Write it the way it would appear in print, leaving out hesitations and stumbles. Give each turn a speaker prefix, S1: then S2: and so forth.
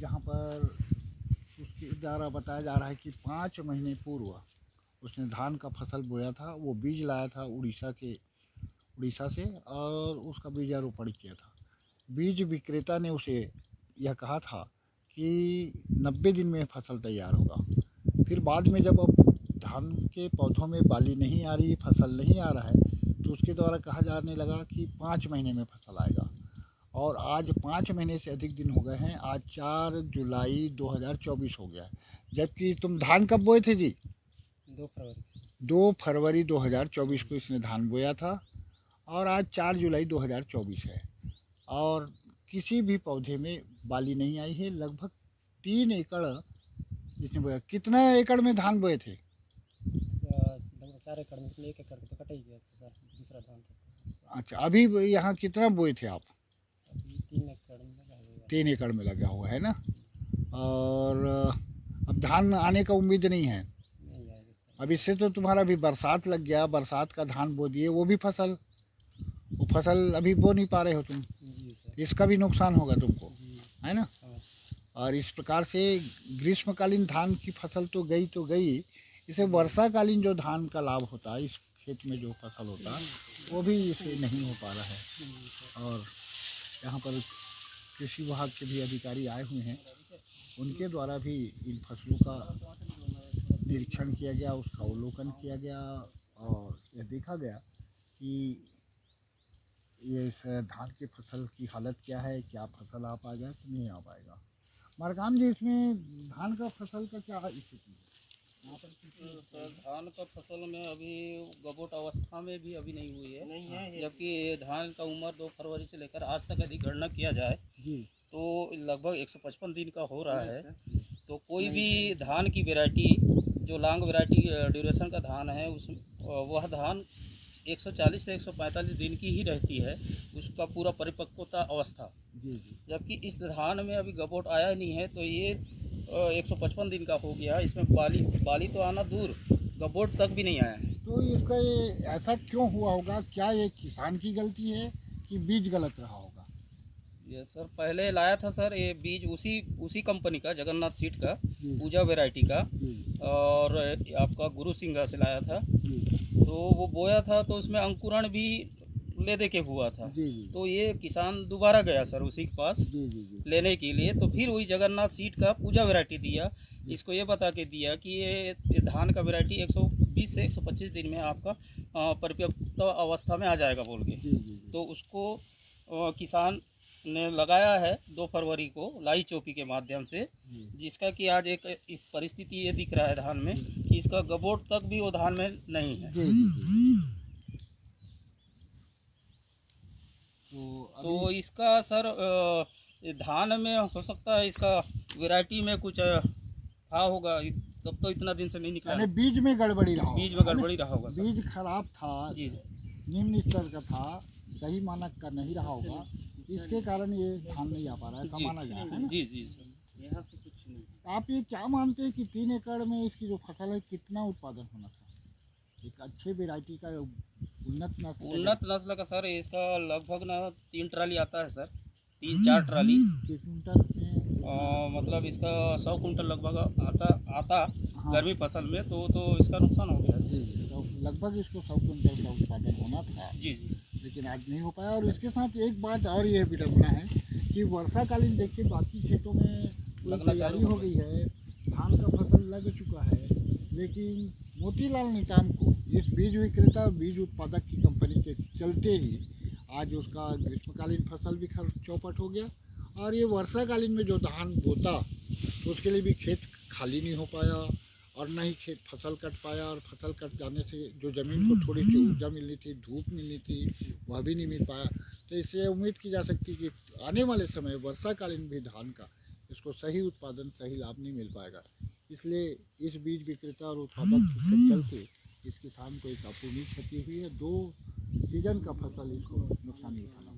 S1: जहाँ पर उसके द्वारा बताया जा रहा है कि 5 महीने पूर्व उसने धान का फसल बोया था। वो बीज लाया था उड़ीसा से और उसका बीजारोपण किया था। बीज विक्रेता ने उसे यह कहा था कि 90 दिन में फसल तैयार होगा। फिर बाद में जब अब धान के पौधों में बाली नहीं आ रही, फसल नहीं आ रहा है, तो उसके द्वारा कहा जाने लगा कि 5 महीने में फसल आएगा। और आज 5 महीने से अधिक दिन हो गए हैं। आज 4 जुलाई 2024 हो गया है। जबकि तुम धान कब बोए थे जी?
S2: 2 फरवरी।
S1: 2 फरवरी 2024 को इसने धान बोया था और आज 4 जुलाई 2024 है और किसी भी पौधे में बाली नहीं आई है। लगभग 3 एकड़ इसने बोया। कितना एकड़ में धान बोए थे?
S2: 4 एकड़ में, 1 एकड़ तो कटा ही गया था सर, दूसरा धान था।
S1: अच्छा, अभी यहाँ कितना बोए थे आप?
S2: अभी 3 एकड़ में लगा हुआ
S1: 3 एकड़ में लगा हुआ है ना। और अब धान आने का उम्मीद नहीं है।
S2: नहीं आएगा सर।
S1: अब इससे तो तुम्हारा भी बरसात लग गया, बरसात का धान बो दिए, वो फसल अभी बो नहीं पा रहे हो तुम।
S2: जी सर।
S1: इसका भी नुकसान होगा तुमको,
S2: जी
S1: है ना।
S2: हाँ।
S1: और इस प्रकार से ग्रीष्मकालीन धान की फसल तो गई, इसे वर्षाकालीन जो धान का लाभ होता है, इस खेत में जो फसल होता है, वो भी इसे नहीं हो पा रहा है। और यहाँ पर कृषि विभाग के भी अधिकारी आए हुए हैं, उनके द्वारा भी इन फसलों का निरीक्षण किया गया, उसका अवलोकन किया गया और यह देखा गया कि ये इस धान की फसल की हालत क्या है, क्या फसल आ पाएगा कि नहीं आ पाएगा। मरकाम जी, इसमें धान का फसल का क्या स्थिति है? यहाँ पर
S2: सर धान का फसल में अभी गबोट अवस्था में भी अभी नहीं हुई है, जबकि धान का उम्र 2 फरवरी से लेकर आज तक यदि गणना किया जाए
S1: जी
S2: तो लगभग 155 दिन का हो रहा है। तो कोई भी धान की वैरायटी जो लॉन्ग वैरायटी ड्यूरेशन का धान है, उस वह धान 140 से 145 दिन की ही रहती है उसका पूरा परिपक्वता अवस्था।
S1: जी।
S2: जबकि इस धान में अभी गबोट आया नहीं है, तो ये 155 दिन का हो गया। इसमें बाली तो आना दूर, गबोट तक भी नहीं आया है।
S1: तो इसका ये ऐसा क्यों हुआ होगा? क्या ये किसान की गलती है कि बीज गलत रहा होगा?
S2: ये सर पहले लाया था सर ये बीज उसी कंपनी का, जगन्नाथ सीड का,
S1: जी
S2: पूजा वैरायटी का,
S1: जी
S2: और आपका गुरु सिंघा से लाया था।
S1: जी
S2: तो वो बोया था तो उसमें अंकुरण भी ले दे के हुआ था।
S1: जी जी
S2: तो ये किसान दोबारा गया सर उसी के पास
S1: जी जी जी
S2: लेने के लिए, तो फिर वही जगन्नाथ सीड का पूजा वैरायटी दिया। इसको ये बता के दिया कि ये धान का वैरायटी 120 से 125 दिन में आपका परिपक्वता अवस्था में आ जाएगा बोल के।
S1: जी जी
S2: तो उसको किसान ने लगाया है 2 फरवरी को लाई चोपी के माध्यम से, जिसका कि आज एक परिस्थिति ये दिख रहा है धान में कि इसका गबोट तक भी वो धान में नहीं है। तो इसका सर धान में हो सकता है इसका वैरायटी में कुछ था होगा, तब तो इतना दिन से नहीं निकला।
S1: यानी बीज में गड़बड़ी रहा,
S2: बीज में गड़बड़ी रहा होगा सर।
S1: बीज खराब था
S2: जी
S1: निम्न स्तर का था, सही मानक का नहीं रहा होगा, इसके कारण ये धान नहीं आ पा रहा है, ऐसा माना गया है ना।
S2: जी जी सर। यहाँ से कुछ नहीं।
S1: आप ये क्या मानते हैं कि 3 एकड़ में इसकी जो फसल है कितना उत्पादन होना था? एक अच्छे वैरायटी का उन्नत
S2: नस्ल का सर इसका लगभग ना 3 ट्राली आता है सर, 3-4 ट्राली।
S1: कुंटल
S2: मतलब इसका 100 कुंटल लगभग आता
S1: हाँ।
S2: गर्मी फसल में, तो इसका नुकसान हो गया।
S1: जी जी, तो लगभग इसको 100 कुंटल का उत्पादन होना था।
S2: जी जी।
S1: लेकिन आज नहीं हो पाया। और इसके साथ एक बात और ये विडम्बना है कि वर्षाकालीन देखिए बाकी खेतों में तैयारी हो गई है, धान का फसल लग चुका है, लेकिन मोतीलाल निकाम को इस बीज विक्रेता और बीज उत्पादक की कंपनी के चलते ही आज उसका ग्रीष्मकालीन फसल भी चौपट हो गया। और ये वर्षाकालीन में जो धान बोता तो उसके लिए भी खेत खाली नहीं हो पाया और न ही खेत फसल कट पाया। और फसल कट जाने से जो ज़मीन को थोड़ी सी ऊर्जा मिलनी थी, धूप मिलनी थी, वह भी नहीं मिल पाया। तो इससे उम्मीद की जा सकती है कि आने वाले समय वर्षाकालीन भी धान का इसको सही उत्पादन, सही लाभ नहीं मिल पाएगा। इसलिए इस बीज विक्रेता और उत्पादक के चलते इस किसान को एक अपूर्णीय क्षति हुई है। 2 सीजन का फसल इसको नुकसानी उठाना